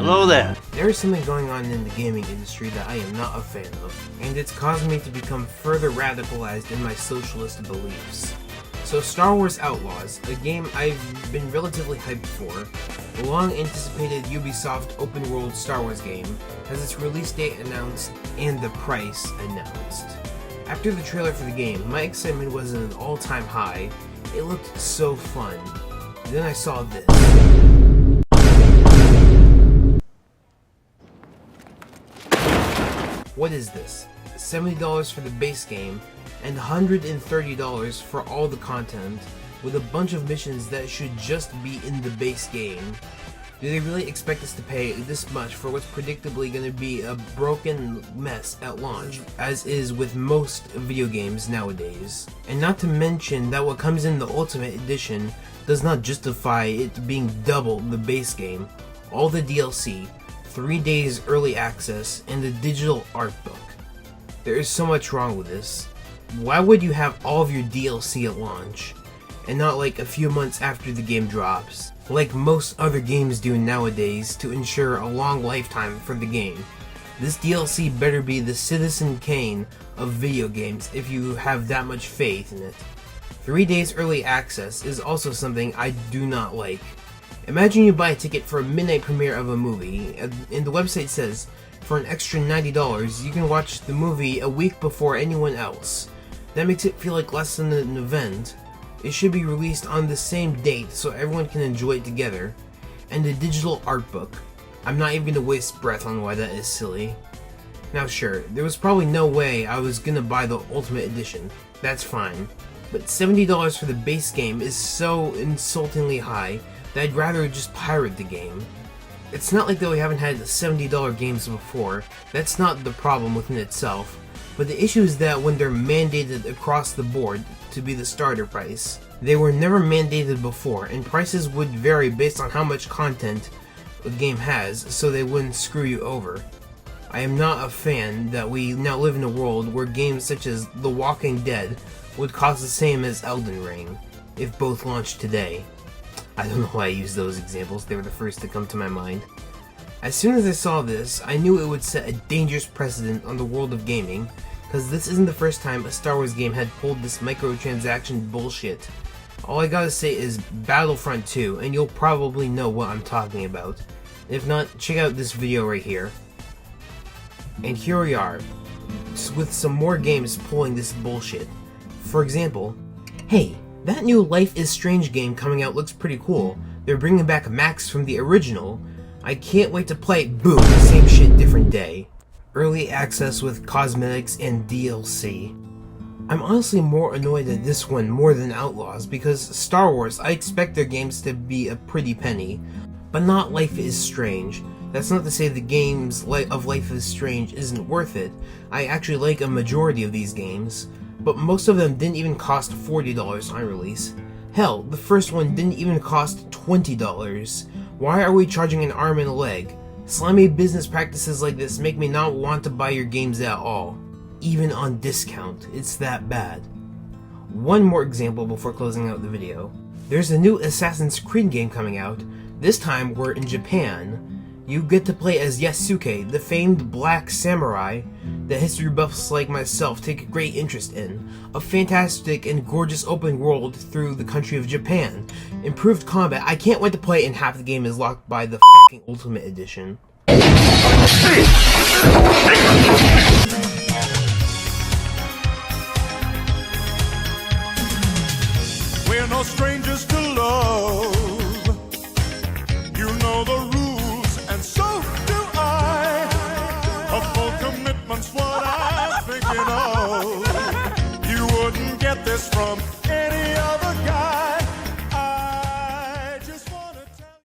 Hello there. There is something going on in the gaming industry that I am not a fan of, and it's caused me to become further radicalized in my socialist beliefs. So Star Wars Outlaws, a game I've been relatively hyped for, the long-anticipated Ubisoft open-world Star Wars game, has its release date announced and the price announced. After the trailer for the game, my excitement was at an all-time high. It looked so fun. Then I saw this. What is this? $70 for the base game and $130 for all the content, with a bunch of missions that should just be in the base game. Do they really expect us to pay this much for what's predictably going to be a broken mess at launch, as is with most video games nowadays? And not to mention that what comes in the Ultimate Edition does not justify it being double the base game. All the DLC, 3 days early access, and the digital art book. There is so much wrong with this. Why would you have all of your DLC at launch, and not like a few months after the game drops, like most other games do nowadays to ensure a long lifetime for the game? This DLC better be the Citizen Kane of video games if you have that much faith in it. 3 days early access is also something I do not like. Imagine you buy a ticket for a midnight premiere of a movie, and the website says, for an extra $90, you can watch the movie a week before anyone else. That makes it feel like less than an event. It should be released on the same date so everyone can enjoy it together. And the digital art book. I'm not even going to waste breath on why that is silly. Now sure, there was probably no way I was going to buy the Ultimate Edition. That's fine. But $70 for the base game is so insultingly high that I'd rather just pirate the game. It's not like that we haven't had $70 games before. That's not the problem within itself. But the issue is that when they're mandated across the board to be the starter price, they were never mandated before, and prices would vary based on how much content a game has, so they wouldn't screw you over. I am not a fan that we now live in a world where games such as The Walking Dead would cost the same as Elden Ring, if both launched today. I don't know why I use those examples, they were the first to come to my mind. As soon as I saw this, I knew it would set a dangerous precedent on the world of gaming, because this isn't the first time a Star Wars game had pulled this microtransaction bullshit. All I gotta say is Battlefront 2, and you'll probably know what I'm talking about. If not, check out this video right here. And here we are, with some more games pulling this bullshit. For example, hey, that new Life is Strange game coming out looks pretty cool. They're bringing back Max from the original. I can't wait to play it. Boom, same shit, different day. Early access with cosmetics and DLC. I'm honestly more annoyed at this one more than Outlaws, because Star Wars, I expect their games to be a pretty penny, but not Life is Strange. That's not to say the games of Life is Strange isn't worth it. I actually like a majority of these games, but most of them didn't even cost $40 on release. Hell, the first one didn't even cost $20. Why are we charging an arm and a leg? Slimy business practices like this make me not want to buy your games at all. Even on discount, it's that bad. One more example before closing out the video. There's a new Assassin's Creed game coming out. This time we're in Japan. You get to play as Yasuke, the famed black samurai that history buffs like myself take great interest in. A fantastic and gorgeous open world through the country of Japan. Improved combat. I can't wait to play it, and half the game is locked by the fucking Ultimate Edition. We're no strangers to love. You know the rules, and so do I. A full commitment's what I'm thinking of. You wouldn't get this from